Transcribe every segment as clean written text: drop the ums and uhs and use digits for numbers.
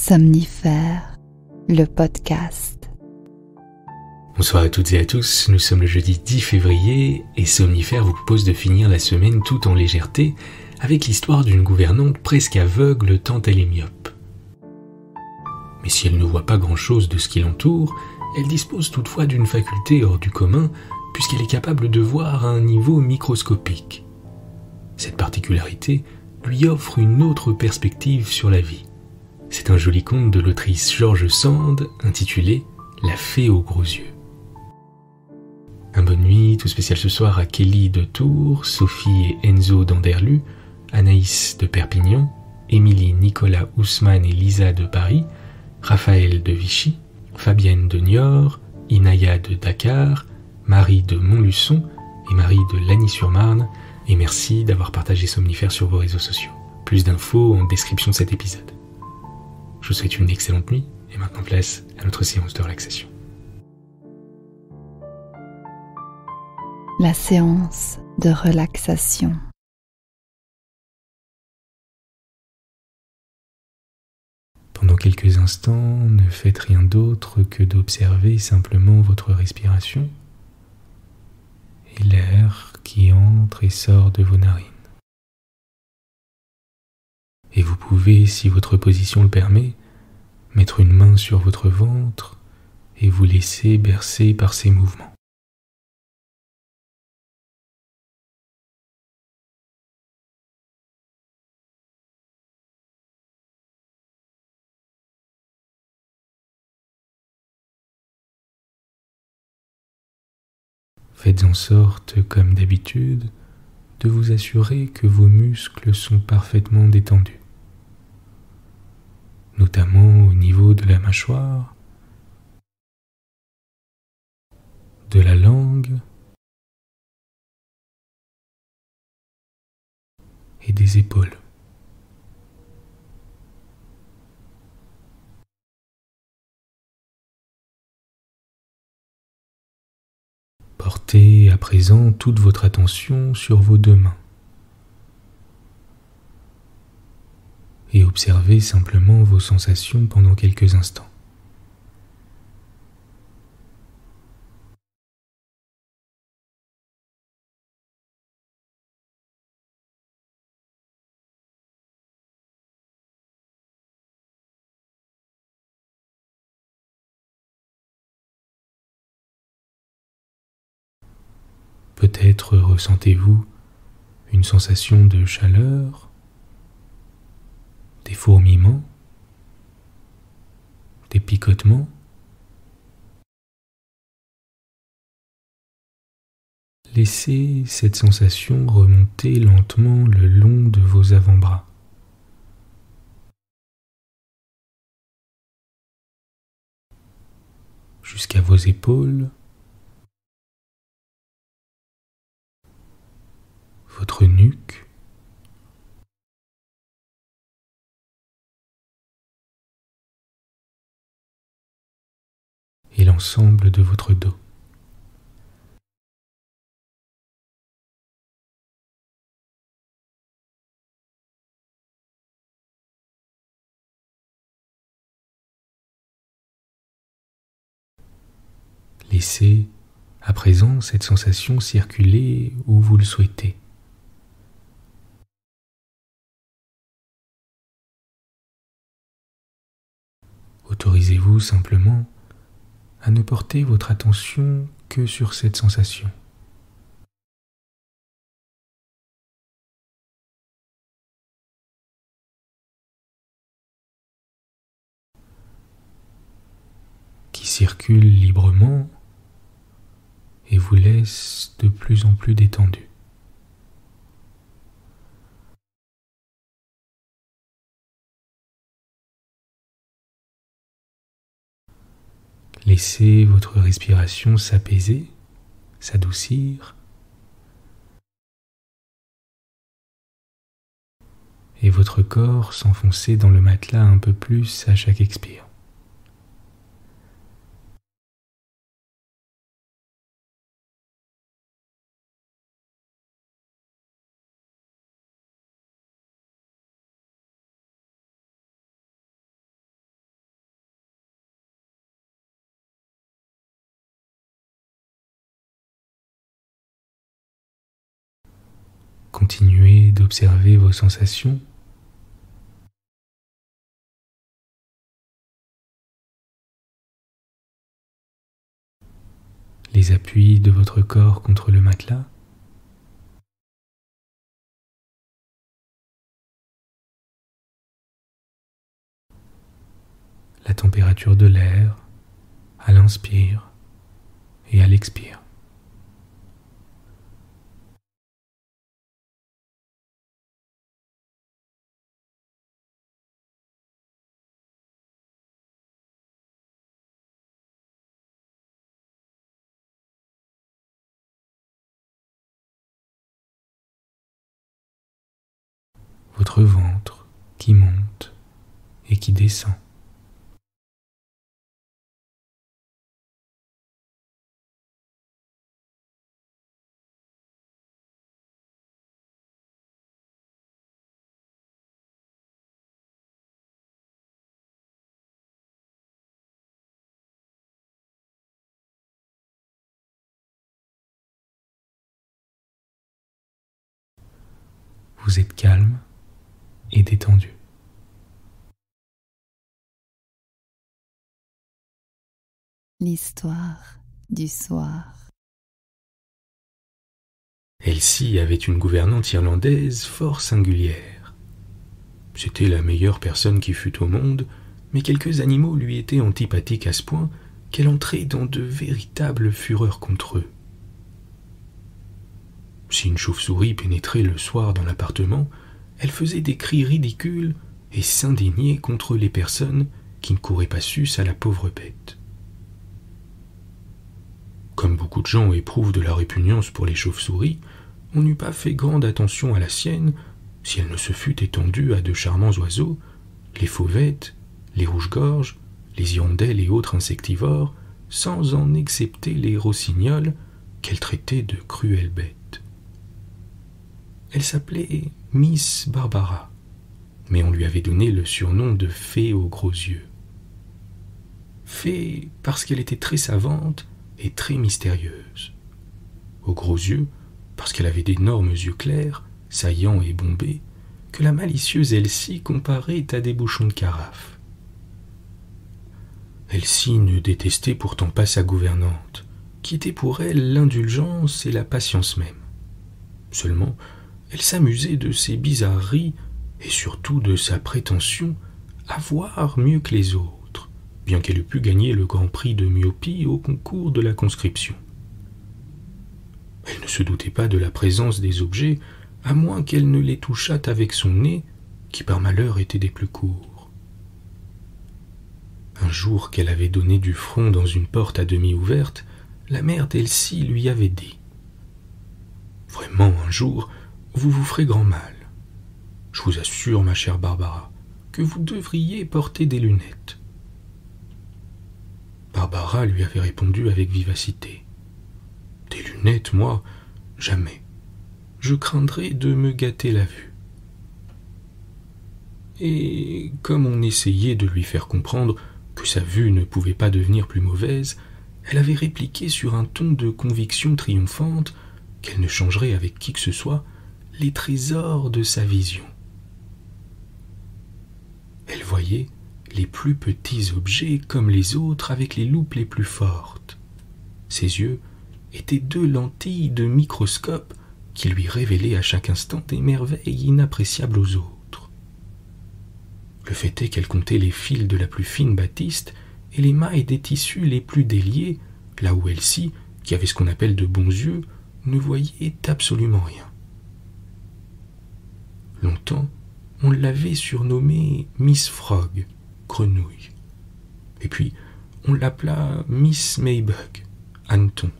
Somnifère, le podcast. Bonsoir à toutes et à tous, nous sommes le jeudi 10 février et Somnifère vous propose de finir la semaine tout en légèreté avec l'histoire d'une gouvernante presque aveugle tant elle est myope. Mais si elle ne voit pas grand-chose de ce qui l'entoure, elle dispose toutefois d'une faculté hors du commun puisqu'elle est capable de voir à un niveau microscopique. Cette particularité lui offre une autre perspective sur la vie. C'est un joli conte de l'autrice George Sand intitulé « La fée aux gros yeux ». Un bonne nuit tout spécial ce soir à Kelly de Tours, Sophie et Enzo d'Anderlu, Anaïs de Perpignan, Émilie, Nicolas, Ousmane et Lisa de Paris, Raphaël de Vichy, Fabienne de Niort, Inaya de Dakar, Marie de Montluçon et Marie de Lagny-sur-Marne, et merci d'avoir partagé Somnifère sur vos réseaux sociaux. Plus d'infos en description de cet épisode. Je vous souhaite une excellente nuit et maintenant place à notre séance de relaxation. La séance de relaxation. Pendant quelques instants, ne faites rien d'autre que d'observer simplement votre respiration et l'air qui entre et sort de vos narines. Et vous pouvez, si votre position le permet, mettre une main sur votre ventre et vous laisser bercer par ces mouvements. Faites en sorte, comme d'habitude, de vous assurer que vos muscles sont parfaitement détendus, notamment au niveau de la mâchoire, de la langue et des épaules. Portez à présent toute votre attention sur vos deux mains et observez simplement vos sensations pendant quelques instants. Peut-être ressentez-vous une sensation de chaleur, des fourmillements, des picotements. Laissez cette sensation remonter lentement le long de vos avant-bras. Jusqu'à vos épaules, votre nuque, et l'ensemble de votre dos. Laissez à présent cette sensation circuler où vous le souhaitez. Autorisez-vous simplement à ne porter votre attention que sur cette sensation. Qui circule librement et vous laisse de plus en plus détendu. Laissez votre respiration s'apaiser, s'adoucir, et votre corps s'enfoncer dans le matelas un peu plus à chaque expire. Continuez d'observer vos sensations. Les appuis de votre corps contre le matelas. La température de l'air à l'inspire et à l'expire. Votre ventre qui monte et qui descend. Vous êtes calme et détendu. L'histoire du soir. Elsie avait une gouvernante irlandaise fort singulière. C'était la meilleure personne qui fût au monde, mais quelques animaux lui étaient antipathiques à ce point qu'elle entrait dans de véritables fureurs contre eux. Si une chauve-souris pénétrait le soir dans l'appartement, elle faisait des cris ridicules et s'indignait contre les personnes qui ne couraient pas sus à la pauvre bête. Comme beaucoup de gens éprouvent de la répugnance pour les chauves-souris, on n'eût pas fait grande attention à la sienne si elle ne se fût étendue à de charmants oiseaux, les fauvettes, les rouges-gorges, les hirondelles et autres insectivores, sans en excepter les rossignols qu'elle traitait de cruelles bêtes. Elle s'appelait Miss Barbara, mais on lui avait donné le surnom de Fée aux gros yeux. Fée parce qu'elle était très savante et très mystérieuse. Aux gros yeux parce qu'elle avait d'énormes yeux clairs, saillants et bombés, que la malicieuse Elsie comparait à des bouchons de carafe. Elsie ne détestait pourtant pas sa gouvernante, qui était pour elle l'indulgence et la patience même. Seulement, elle s'amusait de ses bizarreries et surtout de sa prétention à voir mieux que les autres, bien qu'elle eût pu gagner le grand prix de myopie au concours de la conscription. Elle ne se doutait pas de la présence des objets, à moins qu'elle ne les touchât avec son nez, qui par malheur était des plus courts. Un jour qu'elle avait donné du front dans une porte à demi ouverte, la mère d'Elsie lui avait dit « Vraiment, un jour, vous vous ferez grand mal. Je vous assure, ma chère Barbara, que vous devriez porter des lunettes. » Barbara lui avait répondu avec vivacité. « Des lunettes, moi, jamais. Je craindrais de me gâter la vue. » Et comme on essayait de lui faire comprendre que sa vue ne pouvait pas devenir plus mauvaise, elle avait répliqué sur un ton de conviction triomphante qu'elle ne changerait avec qui que ce soit les trésors de sa vision. Elle voyait les plus petits objets comme les autres avec les loupes les plus fortes. Ses yeux étaient deux lentilles de microscope qui lui révélaient à chaque instant des merveilles inappréciables aux autres. Le fait est qu'elle comptait les fils de la plus fine batiste et les mailles des tissus les plus déliés, là où Elsie, qui avait ce qu'on appelle de bons yeux, ne voyait absolument rien. Longtemps, on l'avait surnommée Miss Frog, grenouille. Et puis, on l'appela Miss Maybug, hanneton,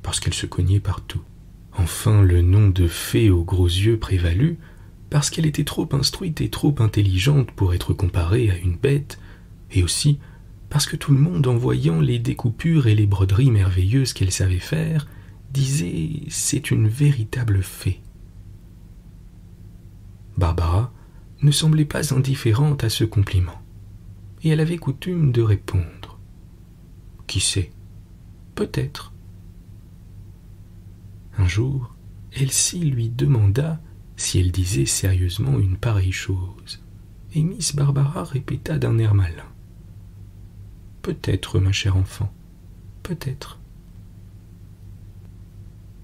parce qu'elle se cognait partout. Enfin, le nom de Fée aux gros yeux prévalut, parce qu'elle était trop instruite et trop intelligente pour être comparée à une bête, et aussi parce que tout le monde, en voyant les découpures et les broderies merveilleuses qu'elle savait faire, disait « c'est une véritable fée ». Barbara ne semblait pas indifférente à ce compliment, et elle avait coutume de répondre « Qui sait? Peut-être. » Un jour, Elsie lui demanda si elle disait sérieusement une pareille chose, et Miss Barbara répéta d'un air malin. « Peut-être, ma chère enfant, peut-être. »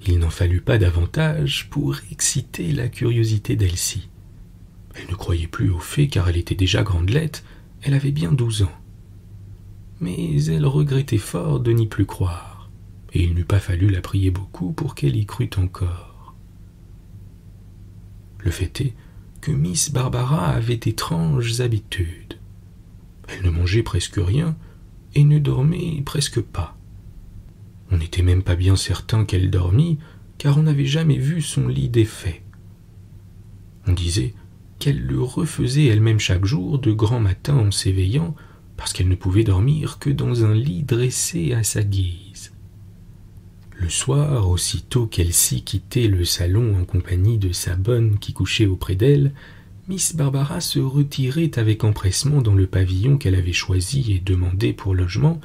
Il n'en fallut pas davantage pour exciter la curiosité d'Elsie. Elle ne croyait plus aux fées car elle était déjà grandelette, elle avait bien 12 ans. Mais elle regrettait fort de n'y plus croire, et il n'eût pas fallu la prier beaucoup pour qu'elle y crût encore. Le fait est que Miss Barbara avait d'étranges habitudes. Elle ne mangeait presque rien et ne dormait presque pas. On n'était même pas bien certain qu'elle dormît, car on n'avait jamais vu son lit défait. On disait qu'elle le refaisait elle-même chaque jour de grand matin en s'éveillant, parce qu'elle ne pouvait dormir que dans un lit dressé à sa guise. Le soir, aussitôt qu'Elsie quittait le salon en compagnie de sa bonne qui couchait auprès d'elle, Miss Barbara se retirait avec empressement dans le pavillon qu'elle avait choisi et demandé pour logement,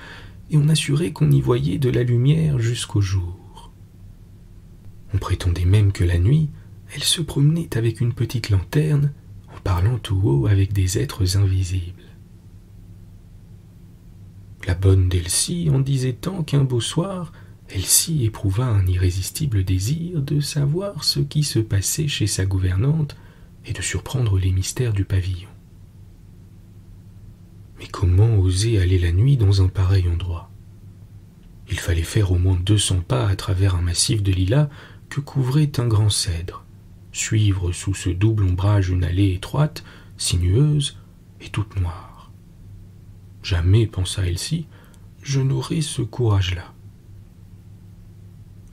et on assurait qu'on y voyait de la lumière jusqu'au jour. On prétendait même que la nuit, elle se promenait avec une petite lanterne, en parlant tout haut avec des êtres invisibles. La bonne d'Elsie en disait tant qu'un beau soir, Elsie éprouva un irrésistible désir de savoir ce qui se passait chez sa gouvernante et de surprendre les mystères du pavillon. Mais comment oser aller la nuit dans un pareil endroit? Il fallait faire au moins 200 pas à travers un massif de lilas que couvrait un grand cèdre, suivre sous ce double ombrage une allée étroite, sinueuse et toute noire. Jamais, pensa Elsie, je n'aurai ce courage-là.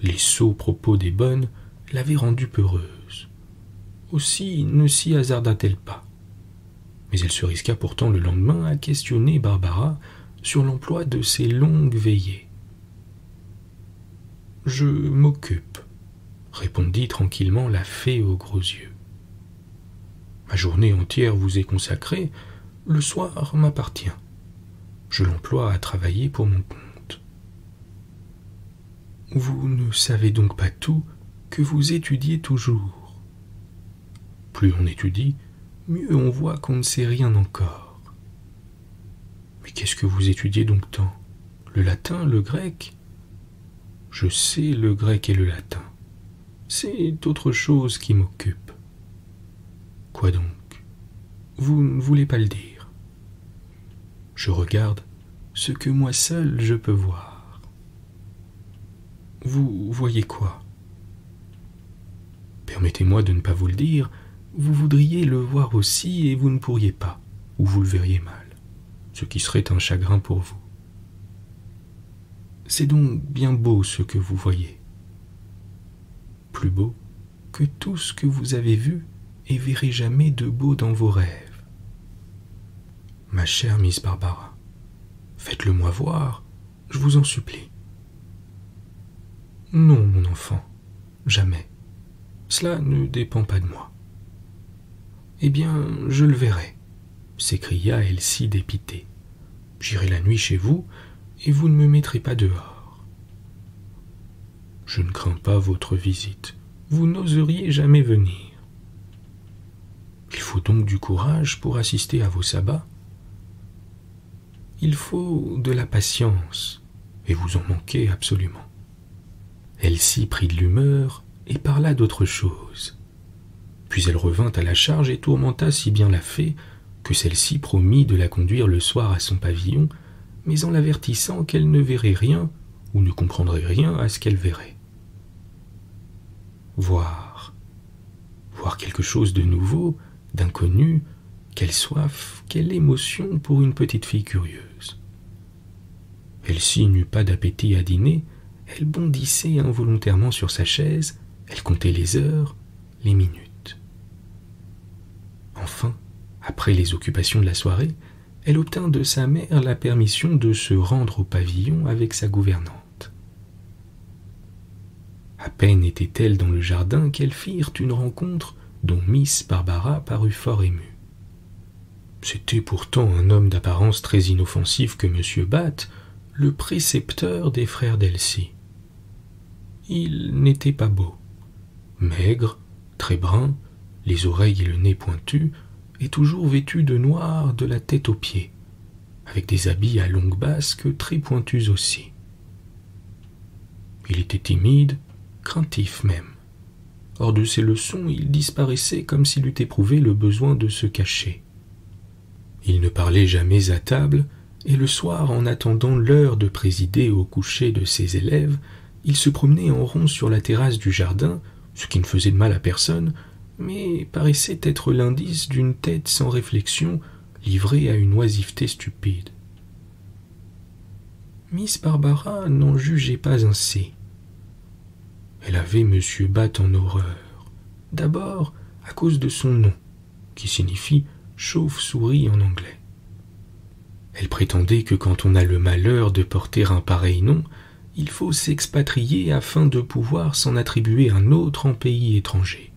Les sots propos des bonnes l'avaient rendue peureuse. Aussi ne s'y hasarda-t-elle pas. Mais elle se risqua pourtant le lendemain à questionner Barbara sur l'emploi de ses longues veillées. « Je m'occupe, » répondit tranquillement la fée aux gros yeux. « Ma journée entière vous est consacrée, le soir m'appartient. Je l'emploie à travailler pour mon compte. »« Vous ne savez donc pas tout, que vous étudiez toujours. Plus on étudie, mieux on voit qu'on ne sait rien encore. Mais qu'est-ce que vous étudiez donc tant? Le latin, le grec? Je sais le grec et le latin. C'est autre chose qui m'occupe. Quoi donc? Vous ne voulez pas le dire. Je regarde ce que moi seul je peux voir. Vous voyez quoi? Permettez-moi de ne pas vous le dire, vous voudriez le voir aussi et vous ne pourriez pas, ou vous le verriez mal, ce qui serait un chagrin pour vous. C'est donc bien beau ce que vous voyez. Plus beau que tout ce que vous avez vu et verrez jamais de beau dans vos rêves. Ma chère Miss Barbara, faites-le moi voir, je vous en supplie. Non, mon enfant, jamais. Cela ne dépend pas de moi. Eh bien, je le verrai, s'écria Elsie dépitée. J'irai la nuit chez vous, et vous ne me mettrez pas dehors. Je ne crains pas votre visite. Vous n'oseriez jamais venir. Il faut donc du courage pour assister à vos sabbats. Il faut de la patience, et vous en manquez absolument. Elsie prit de l'humeur et parla d'autre chose. Puis elle revint à la charge et tourmenta si bien la fée que celle-ci promit de la conduire le soir à son pavillon, mais en l'avertissant qu'elle ne verrait rien ou ne comprendrait rien à ce qu'elle verrait. Voir quelque chose de nouveau, d'inconnu, quelle soif, quelle émotion pour une petite fille curieuse. Elsie n'eut pas d'appétit à dîner, elle bondissait involontairement sur sa chaise, elle comptait les heures, les minutes. Enfin, après les occupations de la soirée, elle obtint de sa mère la permission de se rendre au pavillon avec sa gouvernante. À peine était-elle dans le jardin qu'elles firent une rencontre dont Miss Barbara parut fort émue. C'était pourtant un homme d'apparence très inoffensif que M. Batt, le précepteur des frères d'Elsie. Il n'était pas beau. Maigre, très brun, les oreilles et le nez pointus, et toujours vêtu de noir de la tête aux pieds, avec des habits à longues basques très pointus aussi. Il était timide, craintif même. Hors de ses leçons, il disparaissait comme s'il eût éprouvé le besoin de se cacher. Il ne parlait jamais à table, et le soir, en attendant l'heure de présider au coucher de ses élèves, il se promenait en rond sur la terrasse du jardin, ce qui ne faisait de mal à personne, mais paraissait être l'indice d'une tête sans réflexion, livrée à une oisiveté stupide. Miss Barbara n'en jugeait pas ainsi. Elle avait M. Batt en horreur, d'abord à cause de son nom, qui signifie « chauve-souris » en anglais. Elle prétendait que quand on a le malheur de porter un pareil nom, il faut s'expatrier afin de pouvoir s'en attribuer un autre en pays étranger.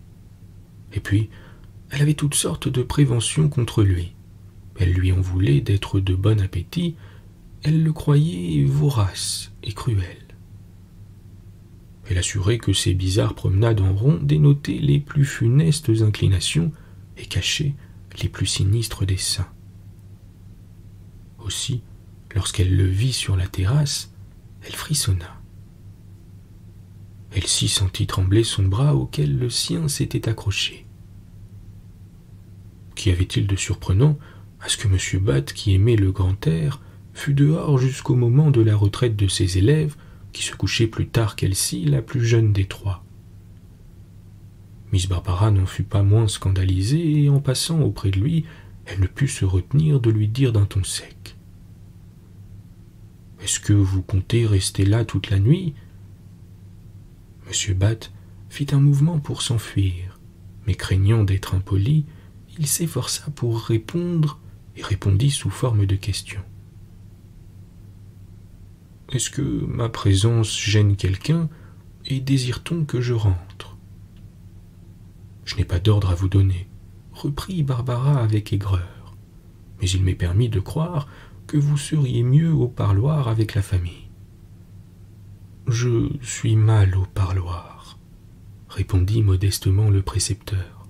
Et puis, elle avait toutes sortes de préventions contre lui. Elle lui en voulait d'être de bon appétit, elle le croyait vorace et cruel. Elle assurait que ces bizarres promenades en rond dénotaient les plus funestes inclinations et cachaient les plus sinistres desseins. Aussi, lorsqu'elle le vit sur la terrasse, elle frissonna. Elsie sentit trembler son bras auquel le sien s'était accroché. Qu'y avait-il de surprenant à ce que M. Batt, qui aimait le grand air, fût dehors jusqu'au moment de la retraite de ses élèves, qui se couchait plus tard qu'Elsie, la plus jeune des trois. Miss Barbara n'en fut pas moins scandalisée, et en passant auprès de lui, elle ne put se retenir de lui dire d'un ton sec. « Est-ce que vous comptez rester là toute la nuit ?» M. Batt fit un mouvement pour s'enfuir, mais craignant d'être impoli, il s'efforça pour répondre et répondit sous forme de question. « Est-ce que ma présence gêne quelqu'un et désire-t-on que je rentre ?»« Je n'ai pas d'ordre à vous donner, » reprit Barbara avec aigreur, « mais il m'est permis de croire que vous seriez mieux au parloir avec la famille. »« Je suis mal au parloir, » répondit modestement le précepteur.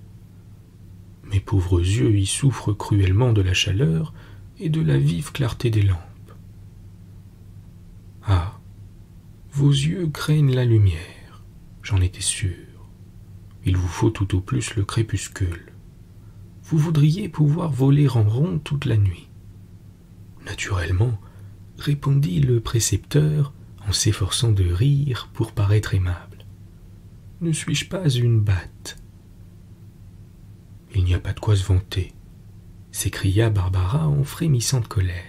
« Mes pauvres yeux y souffrent cruellement de la chaleur et de la vive clarté des lampes. » « Ah, vos yeux craignent la lumière, j'en étais sûr. Il vous faut tout au plus le crépuscule. Vous voudriez pouvoir voler en rond toute la nuit. » Naturellement, répondit le précepteur en s'efforçant de rire pour paraître aimable. Ne suis-je pas une batte ? Il n'y a pas de quoi se vanter, s'écria Barbara en frémissant de colère.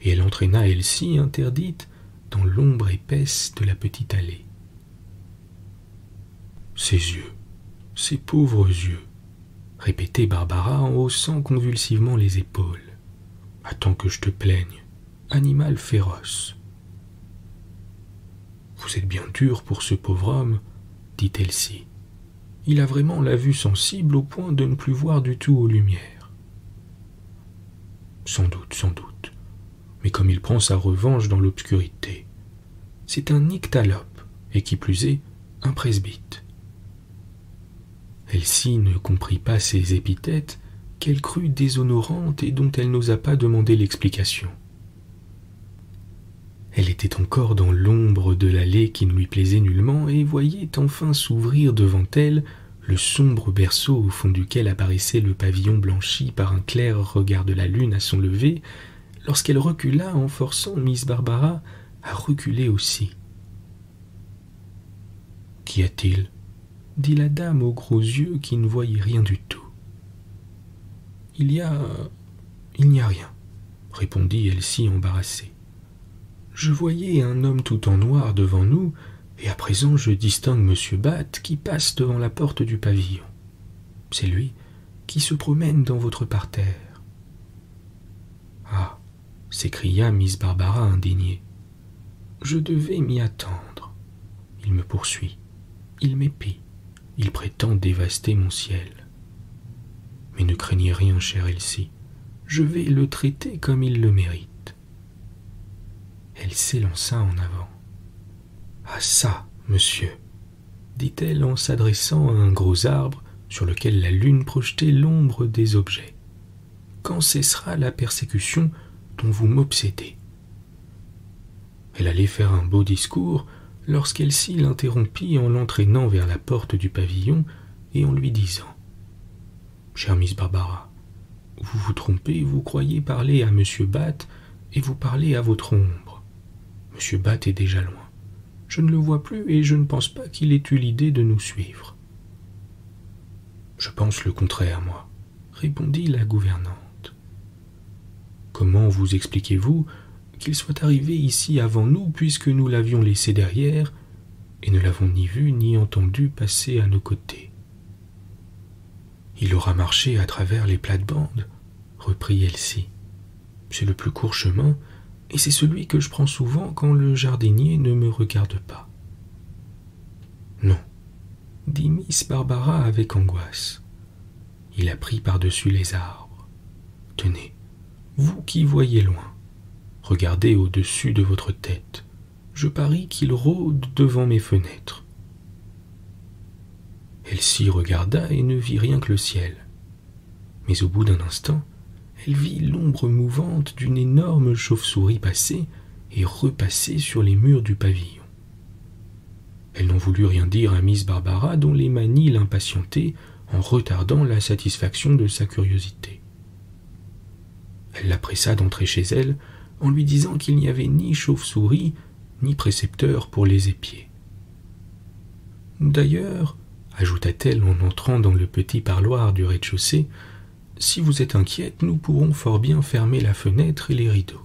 Et elle entraîna Elsie interdite dans l'ombre épaisse de la petite allée. Ses yeux, ses pauvres yeux, répétait Barbara en haussant convulsivement les épaules. Attends que je te plaigne, animal féroce. Vous êtes bien dur pour ce pauvre homme, dit Elsie. Il a vraiment la vue sensible au point de ne plus voir du tout aux lumières. Sans doute, mais comme il prend sa revanche dans l'obscurité. C'est un nyctalope, et qui plus est, un presbyte. Elsie ne comprit pas ces épithètes qu'elle crut déshonorantes et dont elle n'osa pas demander l'explication. Elle était encore dans l'ombre de l'allée qui ne lui plaisait nullement et voyait enfin s'ouvrir devant elle le sombre berceau au fond duquel apparaissait le pavillon blanchi par un clair regard de la lune à son lever, lorsqu'elle recula en forçant Miss Barbara à reculer aussi. « Qu'y a-t-il » dit la dame aux gros yeux qui ne voyait rien du tout. « Il n'y a rien, » répondit Elsie embarrassée. « Je voyais un homme tout en noir devant nous, et à présent je distingue M. Batt qui passe devant la porte du pavillon. C'est lui qui se promène dans votre parterre. »« Ah !» s'écria Miss Barbara indignée. « Je devais m'y attendre. Il me poursuit, il m'épie, il prétend dévaster mon ciel. Mais ne craignez rien, chère Elsie, je vais le traiter comme il le mérite. » Elle s'élança en avant. « Ah ça, monsieur !» dit-elle en s'adressant à un gros arbre sur lequel la lune projetait l'ombre des objets. Quand cessera la persécution dont vous m'obsédez ? Elle allait faire un beau discours lorsqu'Elsie l'interrompit en l'entraînant vers la porte du pavillon et en lui disant « Chère Miss Barbara, vous vous trompez, vous croyez parler à M. Batt et vous parlez à votre ombre. M. Batt est déjà loin. Je ne le vois plus et je ne pense pas qu'il ait eu l'idée de nous suivre. » « Je pense le contraire, moi, » répondit la gouvernante. « Comment vous expliquez-vous qu'il soit arrivé ici avant nous puisque nous l'avions laissé derrière et ne l'avons ni vu ni entendu passer à nos côtés ? » « Il aura marché à travers les plates-bandes, » reprit Elsie. « C'est le plus court chemin et c'est celui que je prends souvent quand le jardinier ne me regarde pas. » « Non, » dit Miss Barbara avec angoisse. « Il a pris par-dessus les arbres. Tenez, vous qui voyez loin, regardez au-dessus de votre tête. Je parie qu'il rôde devant mes fenêtres. » Elsie regarda et ne vit rien que le ciel. Mais au bout d'un instant, elle vit l'ombre mouvante d'une énorme chauve-souris passer et repasser sur les murs du pavillon. Elle n'en voulut rien dire à Miss Barbara dont les manies l'impatientaient en retardant la satisfaction de sa curiosité. Elle la pressa d'entrer chez elle en lui disant qu'il n'y avait ni chauve-souris ni précepteur pour les épier. « D'ailleurs, » ajouta-t-elle en entrant dans le petit parloir du rez-de-chaussée, « si vous êtes inquiète, nous pourrons fort bien fermer la fenêtre et les rideaux. »«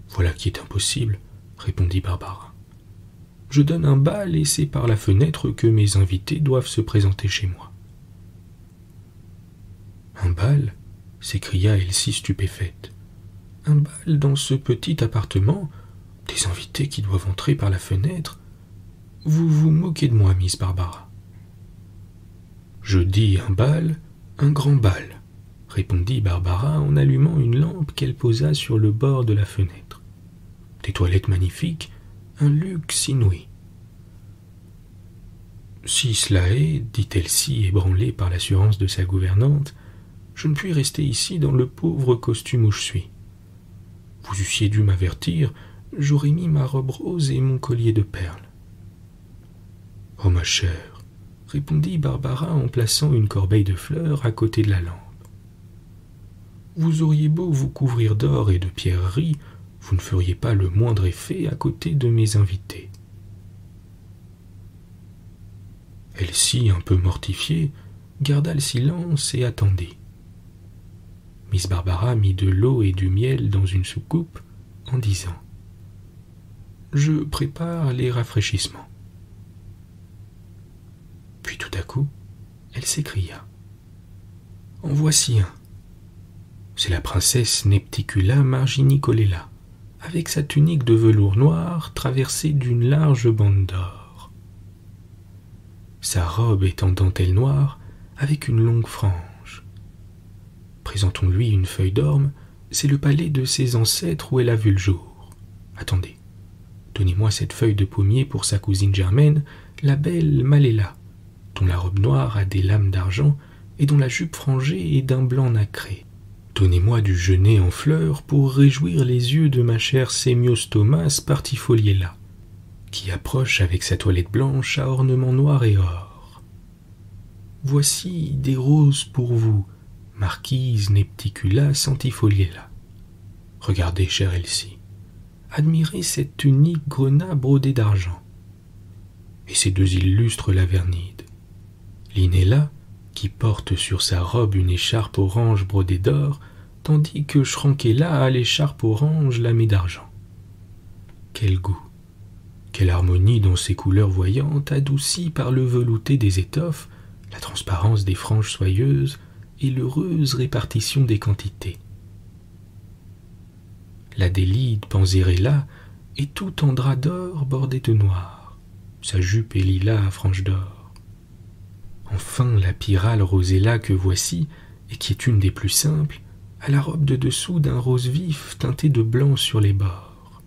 Voilà qui est impossible, » répondit Barbara. « Je donne un bal et c'est par la fenêtre que mes invités doivent se présenter chez moi. »« Un bal ?» s'écria Elsie stupéfaite. « Un bal dans ce petit appartement ? Des invités qui doivent entrer par la fenêtre ? Vous vous moquez de moi, Miss Barbara. »« Je dis un bal, un grand bal, » répondit Barbara en allumant une lampe qu'elle posa sur le bord de la fenêtre. « Des toilettes magnifiques, un luxe inouï. »« Si cela est, dit Elsie, ébranlée par l'assurance de sa gouvernante, je ne puis rester ici dans le pauvre costume où je suis. Vous eussiez dû m'avertir, j'aurais mis ma robe rose et mon collier de perles. »« Oh ma chère, » répondit Barbara en plaçant une corbeille de fleurs à côté de la lampe. « Vous auriez beau vous couvrir d'or et de pierreries, vous ne feriez pas le moindre effet à côté de mes invités. » Elsie, un peu mortifiée, garda le silence et attendit. Miss Barbara mit de l'eau et du miel dans une soucoupe en disant « Je prépare les rafraîchissements. » Puis tout à coup, elle s'écria « En voici un. C'est la princesse Nepticula Marginicolella, avec sa tunique de velours noir traversée d'une large bande d'or. Sa robe est en dentelle noire avec une longue frange. Présentons-lui une feuille d'orme, c'est le palais de ses ancêtres où elle a vu le jour. Attendez, donnez-moi cette feuille de pommier pour sa cousine germaine, la belle Maléla, dont la robe noire a des lames d'argent et dont la jupe frangée est d'un blanc nacré. Donnez-moi du genêt en fleurs pour réjouir les yeux de ma chère Sémiostomas partifoliella, qui approche avec sa toilette blanche à ornements noirs et or. Voici des roses pour vous, marquise Nepticula centifoliella. Regardez, chère Elsie, admirez cette tunique grenat brodée d'argent. Et ces deux illustres lavernides. Linella, qui porte sur sa robe une écharpe orange brodée d'or, tandis que Schrankella a l'écharpe orange lamée d'argent. Quel goût, quelle harmonie dans ces couleurs voyantes, adoucies par le velouté des étoffes, la transparence des franges soyeuses et l'heureuse répartition des quantités. La Délide Panzerella est tout en drap d'or bordé de noir, sa jupe est lilas à franges d'or. Enfin, la Pyrale Rosella que voici, et qui est une des plus simples, a la robe de dessous d'un rose vif teinté de blanc sur les bords.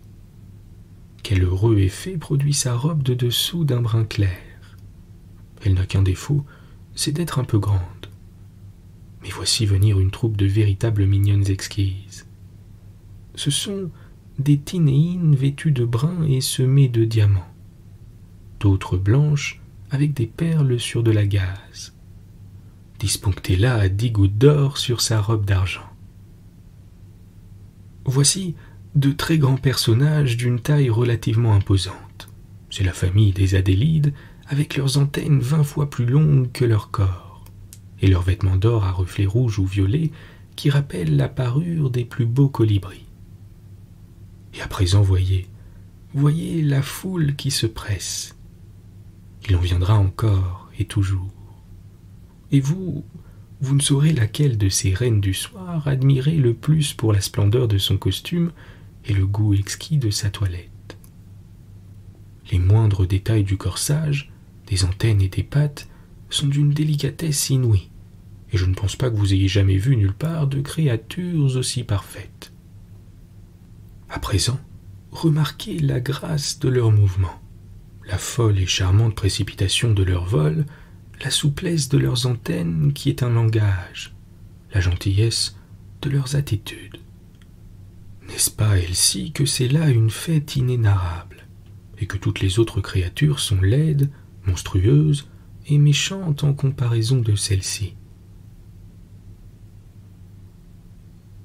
Quel heureux effet produit sa robe de dessous d'un brun clair. Elle n'a qu'un défaut, c'est d'être un peu grande. Mais voici venir une troupe de véritables mignonnes exquises. Ce sont des tinéines vêtues de brun et semées de diamants, d'autres blanches avec des perles sur de la gaze, disponctées là à 10 gouttes d'or sur sa robe d'argent. Voici de très grands personnages d'une taille relativement imposante. C'est la famille des Adélides, avec leurs antennes 20 fois plus longues que leur corps, et leurs vêtements d'or à reflets rouges ou violets qui rappellent la parure des plus beaux colibris. Et à présent, voyez la foule qui se presse. Il en viendra encore et toujours. Et vous ne saurez laquelle de ces reines du soir admirer le plus pour la splendeur de son costume et le goût exquis de sa toilette. Les moindres détails du corsage, des antennes et des pattes sont d'une délicatesse inouïe, et je ne pense pas que vous ayez jamais vu nulle part de créatures aussi parfaites. À présent, remarquez la grâce de leurs mouvements, la folle et charmante précipitation de leur vol, la souplesse de leurs antennes qui est un langage, la gentillesse de leurs attitudes. N'est-ce pas, Elsie, que c'est là une fête inénarrable, et que toutes les autres créatures sont laides, monstrueuses et méchantes en comparaison de celle-ci?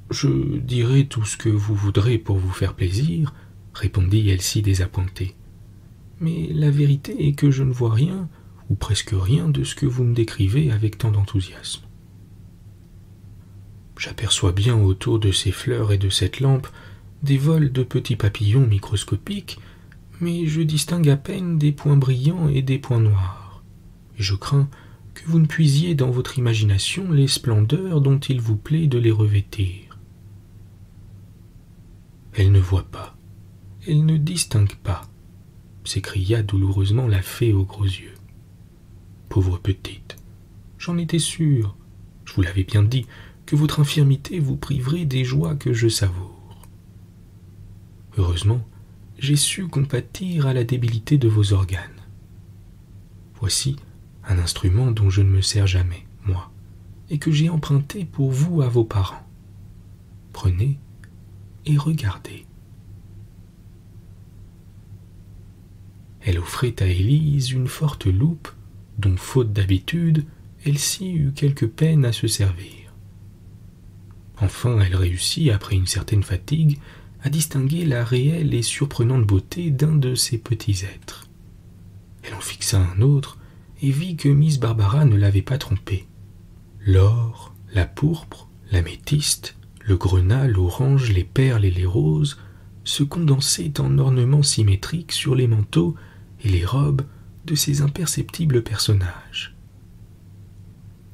Je dirai tout ce que vous voudrez pour vous faire plaisir, répondit Elsie désappointée. Mais la vérité est que je ne vois rien, ou presque rien, de ce que vous me décrivez avec tant d'enthousiasme. J'aperçois bien autour de ces fleurs et de cette lampe des vols de petits papillons microscopiques, mais je distingue à peine des points brillants et des points noirs, et je crains que vous ne puisiez dans votre imagination les splendeurs dont il vous plaît de les revêtir. Elle ne voit pas, elle ne distingue pas, s'écria douloureusement la fée aux gros yeux. Pauvre petite, j'en étais sûr, je vous l'avais bien dit, que votre infirmité vous priverait des joies que je savoure. Heureusement, j'ai su compatir à la débilité de vos organes. Voici un instrument dont je ne me sers jamais, moi, et que j'ai emprunté pour vous à vos parents. Prenez et regardez. Elle offrait à Élise une forte loupe dont, faute d'habitude, Elsie eut quelque peine à se servir. Enfin, elle réussit, après une certaine fatigue, à distinguer la réelle et surprenante beauté d'un de ces petits êtres. Elle en fixa un autre et vit que Miss Barbara ne l'avait pas trompée. L'or, la pourpre, l'améthyste, le grenat, l'orange, les perles et les roses se condensaient en ornements symétriques sur les manteaux et les robes de ces imperceptibles personnages.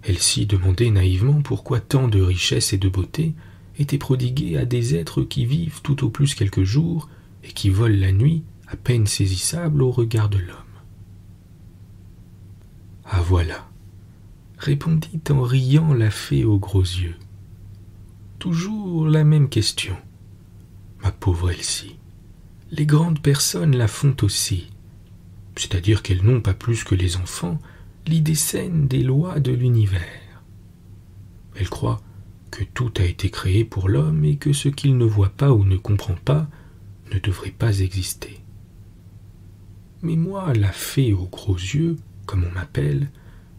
Elsie demandait naïvement pourquoi tant de richesse et de beauté étaient prodiguées à des êtres qui vivent tout au plus quelques jours et qui volent la nuit à peine saisissables au regard de l'homme. « Ah voilà !» répondit en riant la fée aux gros yeux. « Toujours la même question. Ma pauvre Elsie, les grandes personnes la font aussi, c'est-à-dire qu'elles n'ont pas plus que les enfants l'idée saine des lois de l'univers. Elles croient que tout a été créé pour l'homme et que ce qu'il ne voit pas ou ne comprend pas ne devrait pas exister. Mais moi, la fée aux gros yeux, comme on m'appelle,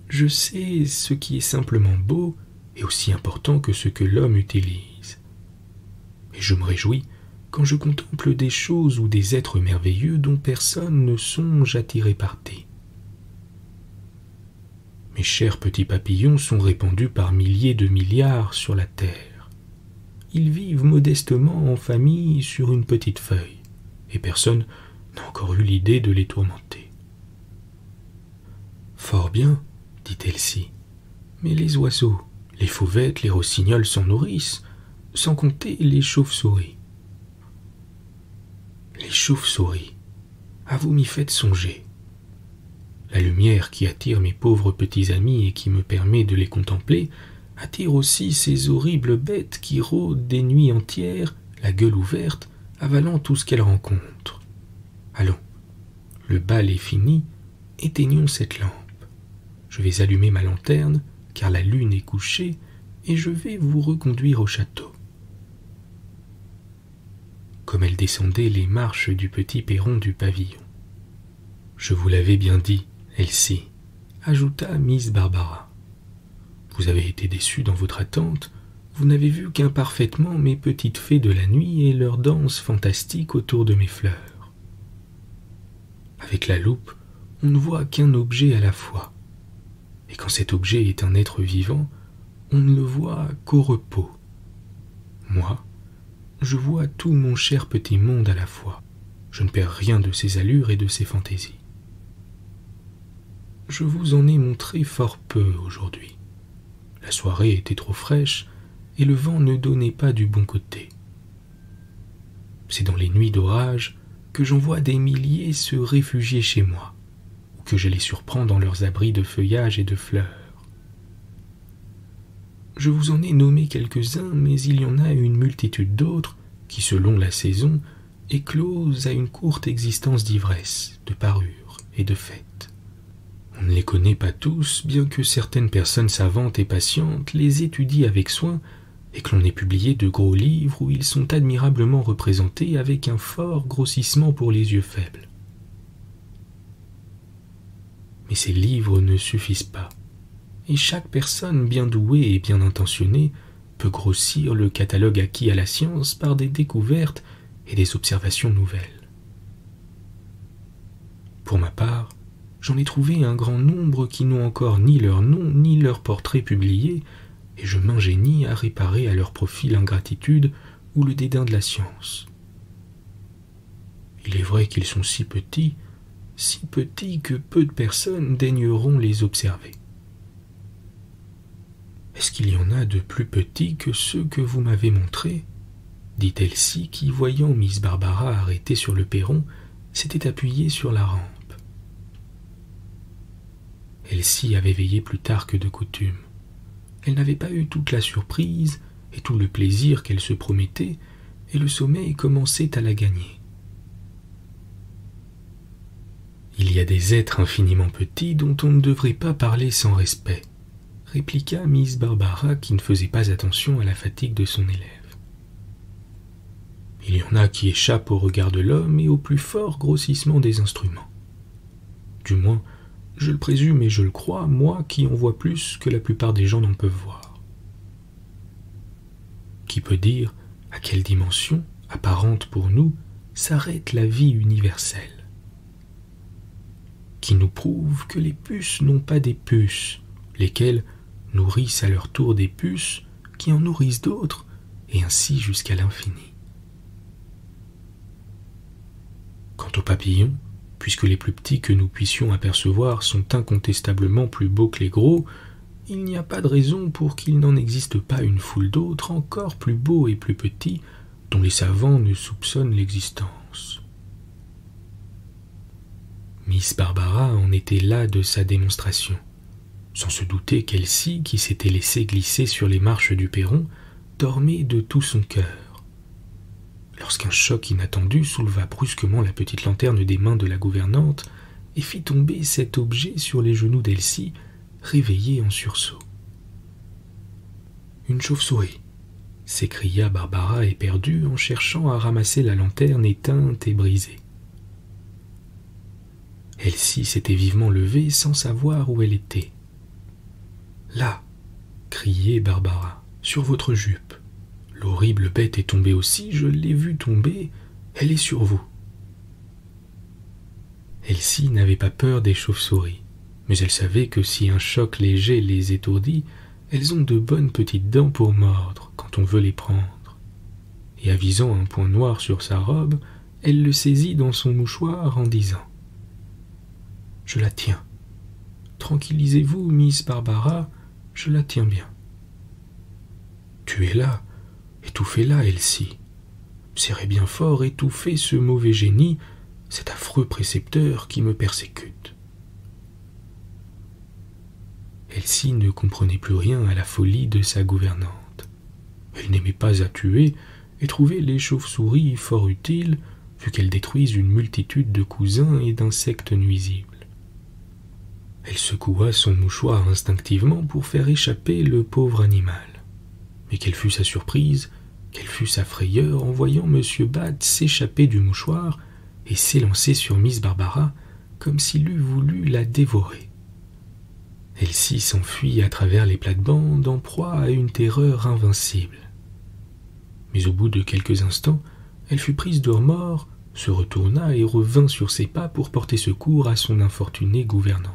je sais ce qui est simplement beau et aussi important que ce que l'homme utilise. Et je me réjouis quand je contemple des choses ou des êtres merveilleux dont personne ne songe à tirer parti. Mes chers petits papillons sont répandus par milliers de milliards sur la terre. Ils vivent modestement en famille sur une petite feuille, et personne n'a encore eu l'idée de les tourmenter. « Fort bien, dit Elsie, mais les oiseaux, les fauvettes, les rossignols s'en nourrissent, sans compter les chauves-souris. » Les chauves-souris, ah vous m'y faites songer. La lumière qui attire mes pauvres petits amis et qui me permet de les contempler attire aussi ces horribles bêtes qui rôdent des nuits entières, la gueule ouverte, avalant tout ce qu'elles rencontrent. Allons, le bal est fini, éteignons cette lampe. Je vais allumer ma lanterne, car la lune est couchée, et je vais vous reconduire au château. » Comme elle descendait les marches du petit perron du pavillon. « Je vous l'avais bien dit, Elsie, » ajouta Miss Barbara. « Vous avez été déçue dans votre attente, vous n'avez vu qu'imparfaitement mes petites fées de la nuit et leurs danses fantastiques autour de mes fleurs. Avec la loupe, on ne voit qu'un objet à la fois, et quand cet objet est un être vivant, on ne le voit qu'au repos. Moi, je vois tout mon cher petit monde à la fois. Je ne perds rien de ses allures et de ses fantaisies. Je vous en ai montré fort peu aujourd'hui. La soirée était trop fraîche et le vent ne donnait pas du bon côté. C'est dans les nuits d'orage que j'en vois des milliers se réfugier chez moi, ou que je les surprends dans leurs abris de feuillage et de fleurs. Je vous en ai nommé quelques-uns, mais il y en a une multitude d'autres qui, selon la saison, éclosent à une courte existence d'ivresse, de parure et de fête. On ne les connaît pas tous, bien que certaines personnes savantes et patientes les étudient avec soin et que l'on ait publié de gros livres où ils sont admirablement représentés avec un fort grossissement pour les yeux faibles. Mais ces livres ne suffisent pas, et chaque personne bien douée et bien intentionnée peut grossir le catalogue acquis à la science par des découvertes et des observations nouvelles. Pour ma part, j'en ai trouvé un grand nombre qui n'ont encore ni leur nom ni leur portrait publié, et je m'ingénie à réparer à leur profit l'ingratitude ou le dédain de la science. Il est vrai qu'ils sont si petits que peu de personnes daigneront les observer. « Est-ce qu'il y en a de plus petits que ceux que vous m'avez montrés ?» dit Elsie qui, voyant Miss Barbara arrêtée sur le perron, s'était appuyée sur la rampe. Elsie avait veillé plus tard que de coutume. Elle n'avait pas eu toute la surprise et tout le plaisir qu'elle se promettait, et le sommeil commençait à la gagner. « Il y a des êtres infiniment petits dont on ne devrait pas parler sans respect, » répliqua Miss Barbara qui ne faisait pas attention à la fatigue de son élève. « Il y en a qui échappent au regard de l'homme et au plus fort grossissement des instruments. Du moins, je le présume et je le crois, moi qui en vois plus que la plupart des gens n'en peuvent voir. Qui peut dire à quelle dimension, apparente pour nous, s'arrête la vie universelle? Qui nous prouve que les puces n'ont pas des puces, lesquelles nourrissent à leur tour des puces qui en nourrissent d'autres, et ainsi jusqu'à l'infini. Quant aux papillons, puisque les plus petits que nous puissions apercevoir sont incontestablement plus beaux que les gros, il n'y a pas de raison pour qu'il n'en existe pas une foule d'autres encore plus beaux et plus petits, dont les savants ne soupçonnent l'existence. Miss Barbara en était là de sa démonstration, sans se douter qu'Elsie, qui s'était laissée glisser sur les marches du perron, dormait de tout son cœur. Lorsqu'un choc inattendu souleva brusquement la petite lanterne des mains de la gouvernante et fit tomber cet objet sur les genoux d'Elsie, réveillée en sursaut. « Une chauve-souris !» s'écria Barbara éperdue en cherchant à ramasser la lanterne éteinte et brisée. Elsie s'était vivement levée sans savoir où elle était. « Là !» criait Barbara, « sur votre jupe. L'horrible bête est tombée aussi, je l'ai vue tomber, elle est sur vous. » Elsie n'avait pas peur des chauves-souris, mais elle savait que si un choc léger les étourdit, elles ont de bonnes petites dents pour mordre quand on veut les prendre. Et avisant un point noir sur sa robe, elle le saisit dans son mouchoir en disant « Je la tiens. Tranquillisez-vous, Miss Barbara, je la tiens bien. »« Tu es là, étouffez-la, Elsie. Serrez bien fort, étouffez ce mauvais génie, cet affreux précepteur qui me persécute. » Elsie ne comprenait plus rien à la folie de sa gouvernante. Elle n'aimait pas à tuer et trouvait les chauves-souris fort utiles, vu qu'elles détruisent une multitude de cousins et d'insectes nuisibles. Elle secoua son mouchoir instinctivement pour faire échapper le pauvre animal. Mais quelle fut sa surprise, quelle fut sa frayeur en voyant M. Bat s'échapper du mouchoir et s'élancer sur Miss Barbara comme s'il eût voulu la dévorer. Elsie s'enfuit à travers les plates-bandes en proie à une terreur invincible. Mais au bout de quelques instants, elle fut prise de remords, se retourna et revint sur ses pas pour porter secours à son infortunée gouvernante.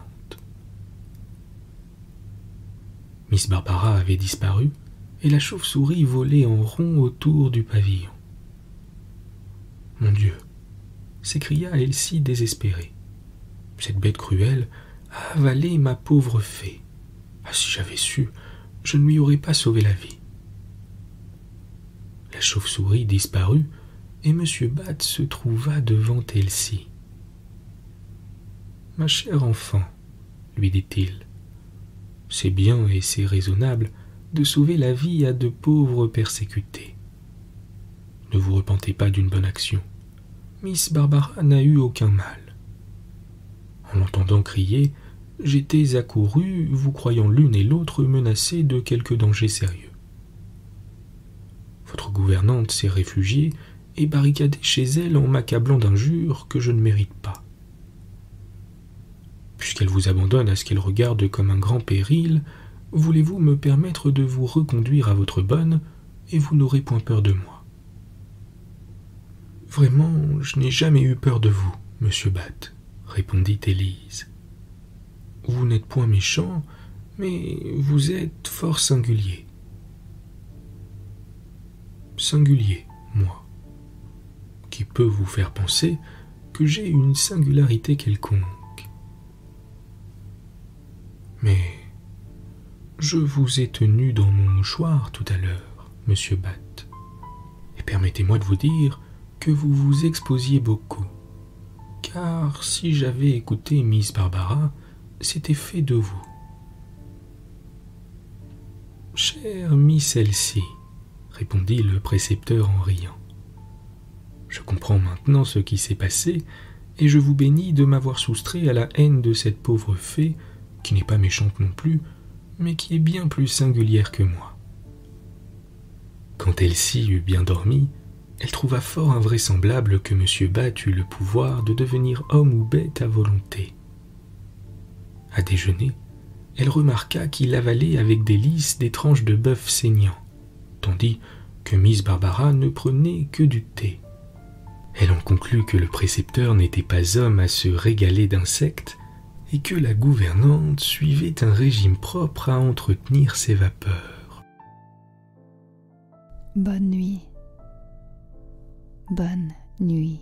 Miss Barbara avait disparu et la chauve-souris volait en rond autour du pavillon. « Mon Dieu !» s'écria Elsie désespérée. « Cette bête cruelle a avalé ma pauvre fée. Ah, si j'avais su, je ne lui aurais pas sauvé la vie. » La chauve-souris disparut et M. Bat se trouva devant Elsie. « Ma chère enfant, lui dit-il, c'est bien et c'est raisonnable de sauver la vie à de pauvres persécutés. Ne vous repentez pas d'une bonne action. Miss Barbara n'a eu aucun mal. En l'entendant crier, j'étais accouru, vous croyant l'une et l'autre menacées de quelque danger sérieux. Votre gouvernante s'est réfugiée et barricadée chez elle en m'accablant d'injures que je ne mérite pas. Puisqu'elle vous abandonne à ce qu'elle regarde comme un grand péril, voulez-vous me permettre de vous reconduire à votre bonne et vous n'aurez point peur de moi. Vraiment, je n'ai jamais eu peur de vous, monsieur Bat, répondit Élise. Vous n'êtes point méchant, mais vous êtes fort singulier. Singulier, moi. Qui peut vous faire penser que j'ai une singularité quelconque. Mais je vous ai tenu dans mon mouchoir tout à l'heure, monsieur Bat, et permettez-moi de vous dire que vous vous exposiez beaucoup, car si j'avais écouté Miss Barbara, c'était fait de vous. Chère Miss Elsie, répondit le précepteur en riant, je comprends maintenant ce qui s'est passé, et je vous bénis de m'avoir soustrait à la haine de cette pauvre fée, qui n'est pas méchante non plus, mais qui est bien plus singulière que moi. Quand Elsie eut bien dormi, elle trouva fort invraisemblable que M. Bat eût le pouvoir de devenir homme ou bête à volonté. À déjeuner, elle remarqua qu'il avalait avec délice des tranches de bœuf saignant, tandis que Miss Barbara ne prenait que du thé. Elle en conclut que le précepteur n'était pas homme à se régaler d'insectes et que la gouvernante suivait un régime propre à entretenir ses vapeurs. Bonne nuit. Bonne nuit.